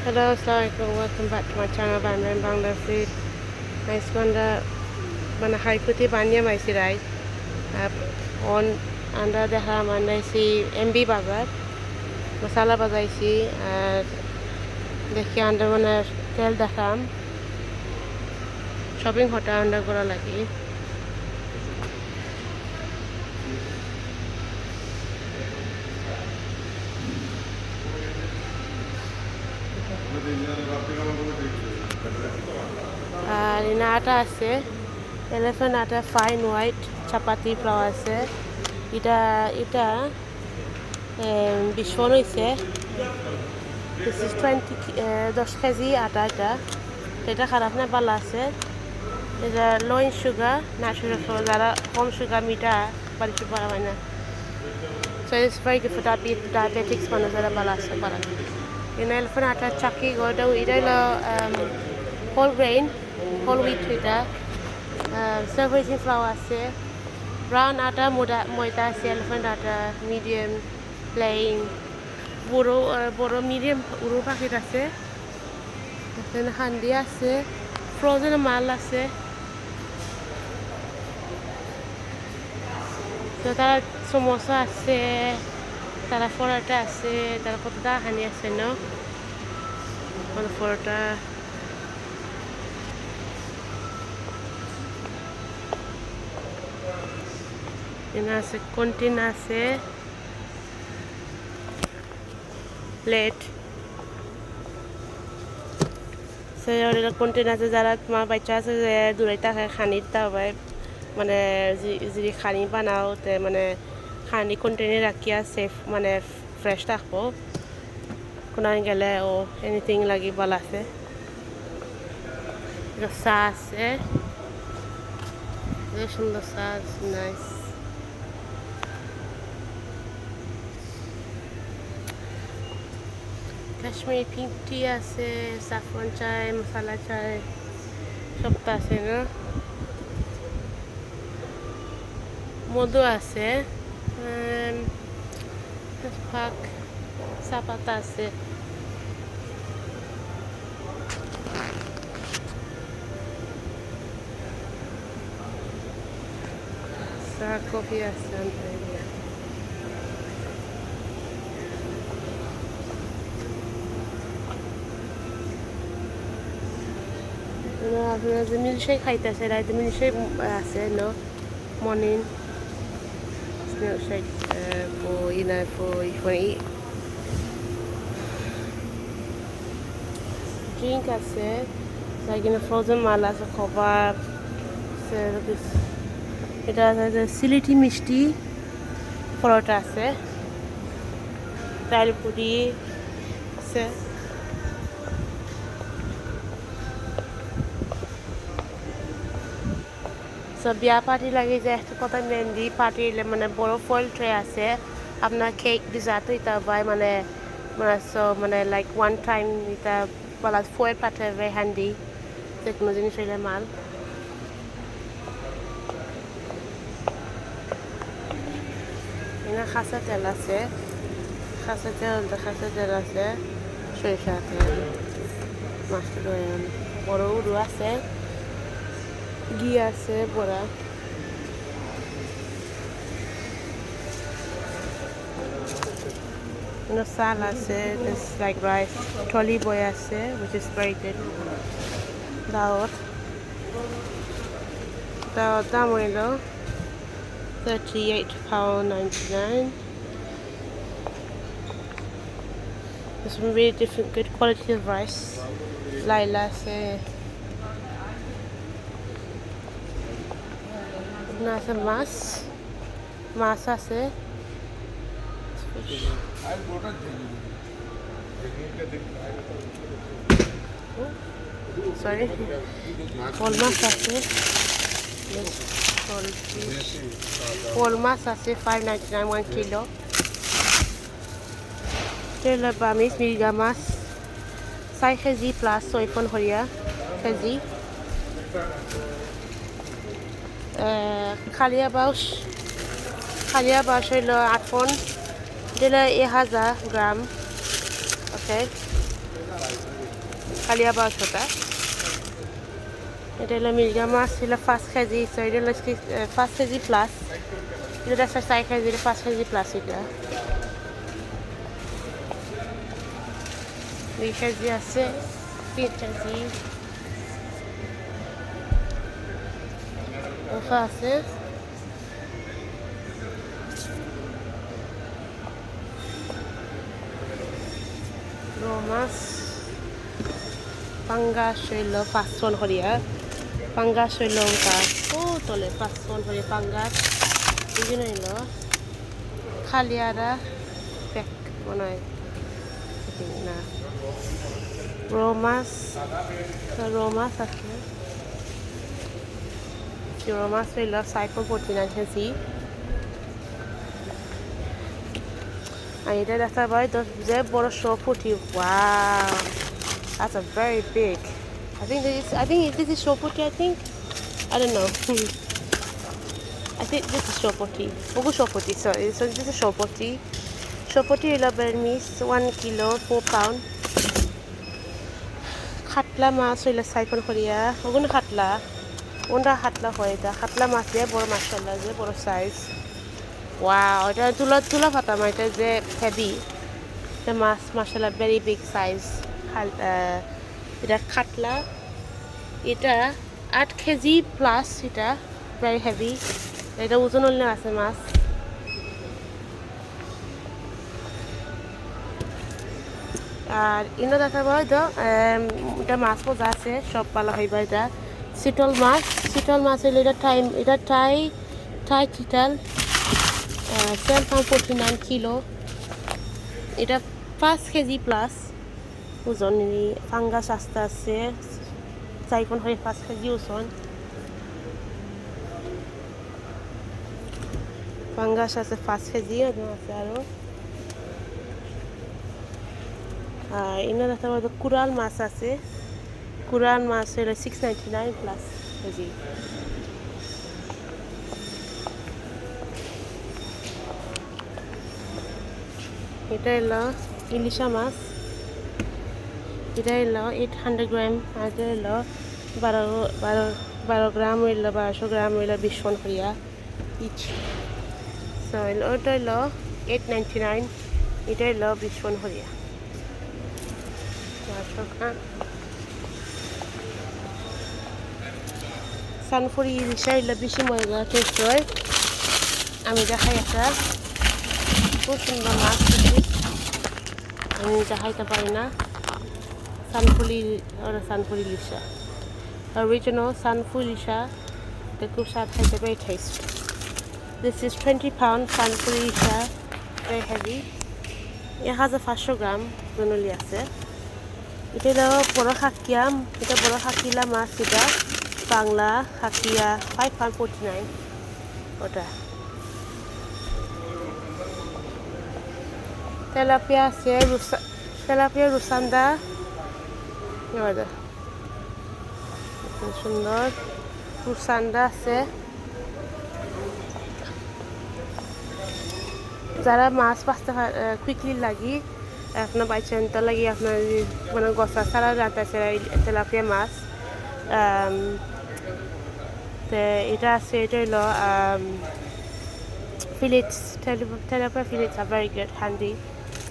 Hello, Assalamualaikum. Welcome back to my channel, Bandan Bangla Food. Nice banda mana hai kuti banya mai sirai. On anda deha mandai si MB bagar. Masala bazai si dekhi anda mana tel dekham. Shopping hota anda gora lagi. আর এনে আটা আছে elephant আটা fine white চাপাতি flower আছে এটা এটা বিস্ফোরণ হয়েছে দিস ইজ 10 কেজি আটা এটা খারাপ না ভালো আছে এটা লো ইন সুগার না সুগার যারা কম সুগার মিঠা বাড়িতে পারা হয় না so it's very good for diabetics মানুষ যারা ভালো আছে ভালো এনে এলিফ্যান্ট আটা চাকি এটা হলো হোল গ্রেইন whole wheat এটা সার্ভিসিং ফ্লাওয়ার আছে ব্রাউন আটা ময়দা আছে এলিফ্যান্ট আটা মিডিয়াম প্লেইন বড় মিডিয়াম উড়ো প্যাকেট আছে এখানে হান্ডি আছে ফ্রোজেন মাল আছে তো তারা সমোসা আছে তারা পরোটা আছে তারা কতটা হানি আছে ন পরোটা এখানে আছে কন্টেন আছে প্লেট সেটা কন্টেন আছে যারা তোমার বাচ্চা আছে যে দূরে থাকে খানি দিতে হবে মানে যদি খানি বানাও তে মানে খানি কন্টেনে রাখিয়া সেফ মানে ফ্রেশ থাকবো কোনো গেলে ও এনিথিং লাগি ভালো আছে চাহ আছে সুন্দর চাহ নাইস কাশ্মীরি পিঙ্ক টি আছে সাফরন চায় মশলা চায় সবটা আছে না মধু আছে পাক চাপাতা আছে চা কফি আছে আপনারা যে মিল্কশেক খাইতেছে রাইতে মিল্কশেক আছে no morning milkshake for for if you want to eat drink আছে like in a frozen মাল আছে খাবার এটা আছে সিলেটি মিষ্টি পরোটা আছে ডাল পুরি আছে সব বিয়া পার্টি লাগে যে একটা কথা মেহেন্দি পার্টি মানে বড় ফয়েল ট্রে আছে আপনার কেক ডিজার্ট এটা বাই মানে মানে লাইক ওয়ান টাইম এটা বলা ফয়েল পাঠাবে হ্যান্ডি যে কোনো জিনিস হইলে মাল এখানে খাসা তেল আছে খাসা তেল আছে সরিষা তেল মাস্টার অয়েল বড় উড়ু আছে ঘি আছে বড়া চাল আছে this like rice trolley boy আছে which is very good দাওয়াত দাম হইল £38.99 there's some really different good quality of rice লাইলা আছে আছে মাছ আছে সরি শোল মাছ আছে শোল মাছ আছে $5.99 1 কিলো তেল বামিজ মির্গা মাছ 4 কেজি প্লাস 6 হরিয়া কেজি খালিয়া বাউস হইল 8 দিলে 1000 গ্রাম ওকে কালিয়া 1200 টাকা। এটা হলো মির্গা মাছ, হলো 5 কেজি, সো এটা হলো 5 কেজি প্লাস। এটা 4 কেজি, 5 কেজি প্লাস। এটা 2 কেজি আছে, 3 কেজি ওফা আছে। রৌ মাছ পাঙ্গাস হইল 500 করিয়া। পাঙ্গাস হইল ওটা ও তলে 500 করিয়া পাঙ্গাস। এগুলো হইল খালিয়ারা প্যাক মনে হয় না। রৌ মাছ আছে। রৌ মাছ হইল 449 কেজি। আর এটা দেখা পাই যে বড় শোপুটি। Wow, that's a very big. I think this is shopoti. I don't know. I think this is shopoti. Ogu shopoti, sorry. So this is shopoti. Shopoti is Burmese, 1 kilo, 4 pound. Khatla maছ হইলে 4 করিয়া। ওগুন খাটলা, ওনটা খাটলা হয়। এটা খাটলা মাছ দিয়ে বড় মাশাআল্লাহ, যে বড় size. Wow, এটা তুলা ফাটা মাছ, এটা যে হেভি। এটা মাছ মাশাআল্লাহ ভেরি বিগ সাইজ। এটা খাটলা, এটা 8 কেজি প্লাস। এটা ভেরি হেভি। এটা ওজন হলে আছে মাছ। আর ইনো দেখা পাই তো এটা মাছ মজা আছে, সব পালা হইবা। এটা চিতল মাছ হইলে এটা টাই চিতল, 749 কিলো। এটা 5 কেজি প্লাস ওজন। ফাঙ্গাস আস্তে আছে 5 কেজি ওজন। ফাঙ্গাস আছে 5 কেজি ওজন আছে। আরো ইনো দেখতে পাবো কুরাল মাছ আছে। কুরাল মাছ হলো 699 প্লাস কেজি। এটা হলো ইলিশা মাছ। এটা হলো 800 গ্রাম। আর এটা হলো 12 গ্রাম হইলো, 1200 গ্রাম হইলো 20 পন করিয়া ইচ। সো ওটা হলো 899। এটা হলো 20 পন করিয়া 1200 গ্রাম। সানফুরি ইলিশা হইলো বেশি মজা টেস্ট হয়। আমি দেখাই একটা খুব সুন্দর মাছ। আমি দেখাইতে পারি না। সানফুরি ইলিশা, original সানফুরি ইলিশা। এটা খুব স্বাদ খাইতে, very taste. This is 20 pound সানফুরি Ilisha, very heavy. 1500 গ্রাম জনলি আছে। এটা হলো বড় খাকিয়া। এটা বড় খাকিলা মাছ। এটা বাংলা খাকিয়া 549 ওটা। তেলাপিয়া আছে, তেলাপিয়া রুসান্দা সুন্দর রুসান্দা আছে। যারা মাছ বাঁচতে কুইকলি লাগি আপনার বাইচান্তা লাগি, আপনার মানে গছা ছাড়া রান্তাছে তেলাপিয়া মাছ। এটা আছে, এটা হলো fillets. Tilapia fillets are very good handy.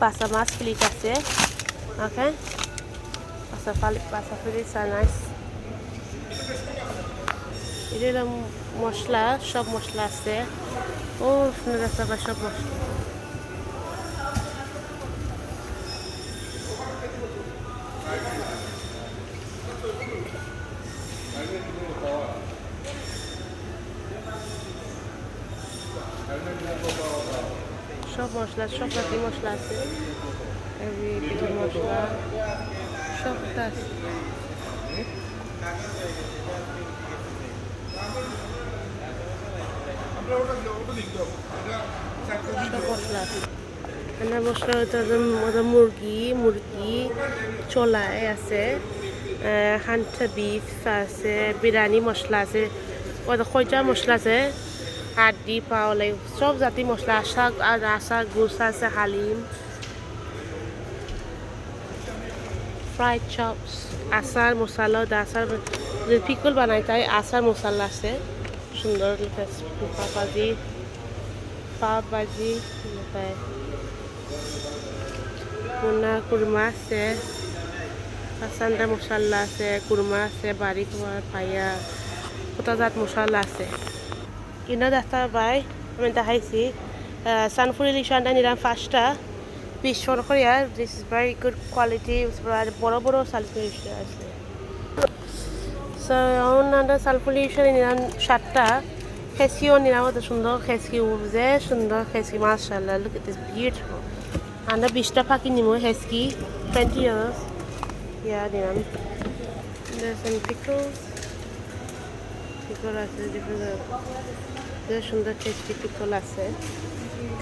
পাসা মাছ ফিলিট আছে। ওকে, পাসা ফিলিটস আর নাইস। এটা হলো মশলা, সব মশলা আছে। ও আপনারা সবার সব মশলা। সব মশলা, সব জাতীয় মশলা আছে। মশলা সবটা আছে। মশলা মুরগি চলাই আছে, হান্টা বিফ আছে, বিরিয়ানি মশলা আছে, কয়টা মশলা আছে, হাড্ডি পাওয়ালে সব জাতি মশলা। আশা গোসা আছে, হালিম ফ্রাইড চপস আচার মশলা আচার পিকল বানাই তাই আচার মশলা আছে সুন্দর পাव भाजी পুনা কুরমা আছে পাসান্ডা মশলা আছে কুরমা আছে বাড়ি তোমার পাইয়া কতজাত মশলা আছে কিনা দেখা বাই আমি দেখাইছি সানফুরি লিশানটা নিলাম 5টা 20 করে আর this is very good quality বড় বড় সানফুরি আছে সো অন্যান্য সানফুরি লিশান নিলাম 7টা খেসিও নিলাম অত সুন্দর খেসি উবজে সুন্দর খেসি মাশাআল্লাহ লুক এট দিস বিউটিফুল আমরা 20টা ফাঁকি নিমো হেসকি 20 euros yeah নিলাম there's some pickles আছে different সুন্দর টেস্টি পিকল আছে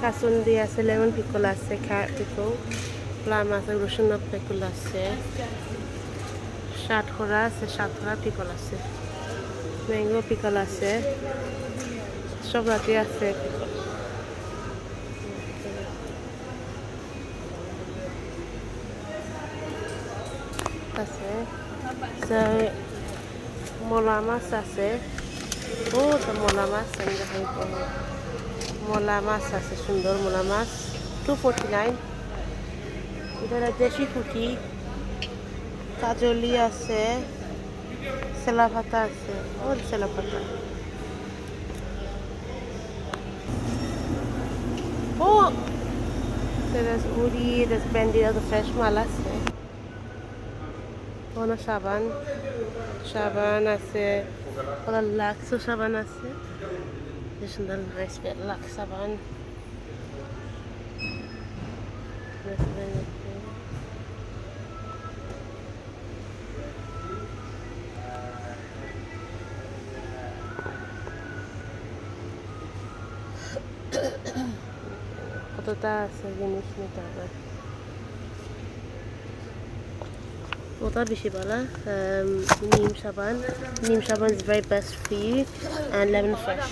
কাসুন্দি আছে লেমন পিকল আছে ক্যারট পিকল প্লাম আছে রসুন পিকল আছে সাতখরা আছে সাতখরা পিকল আছে ম্যাঙ্গো পিকল আছে সব রাতে আছে পিকল আছে মোলা মাছ আছে ও তো মোলা মাছ আমি দেখাই মোলা মাছ আছে সুন্দর মোলা মাছ 249 এখানে দেশি পুঁটি কাজলি আছে সেলা পাতা আছে ও সেলা পাতা ও there's uri there's bendy of the fresh মাল আছে কোনো সাবান আছে ওরা লাক্সও সাবান আছে যে সুন্দর নাইস লাক্স সাবান কতটা আছে জিনিস নিতে হবে ওটা বেশি ভালো নিম সাবান is very best for you and lemon fresh